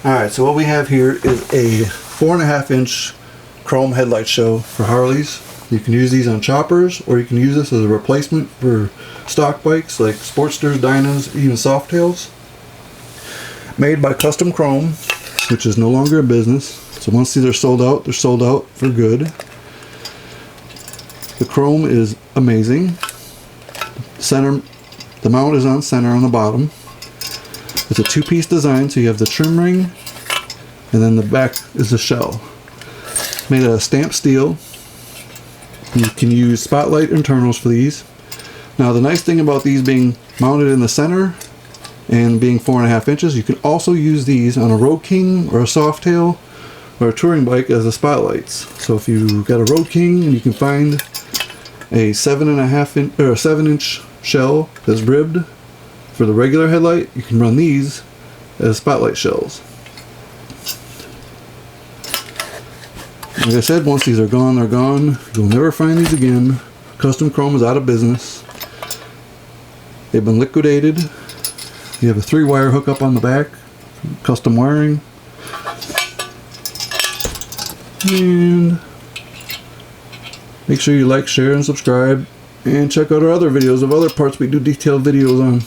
Alright, so what we have here is a 4.5-inch chrome headlight shell for Harleys. You can use these on choppers, or you can use this as a replacement for stock bikes like Sportsters, Dynas, even Softails. Made by Custom Chrome, which is no longer a business. So once these are sold out, they're sold out for good. The chrome is amazing. The mount is on center on the bottom. It's a two-piece design, so you have the trim ring, and then the back is the shell. Made out of stamped steel. You can use spotlight internals for these. Now the nice thing about these being mounted in the center and being 4.5 inches, you can also use these on a Road King or a Softail or a touring bike as the spotlights. So if you got a Road King and you can find a 7-inch shell that's ribbed for the regular headlight, you can run these as spotlight shells. Like I said, once these are gone, they're gone. You'll never find these again. Custom Chrome is out of business. They've been liquidated. You have a 3-wire hookup on the back, custom wiring. And make sure you like, share, and subscribe. And check out our other videos of other parts we do detailed videos on.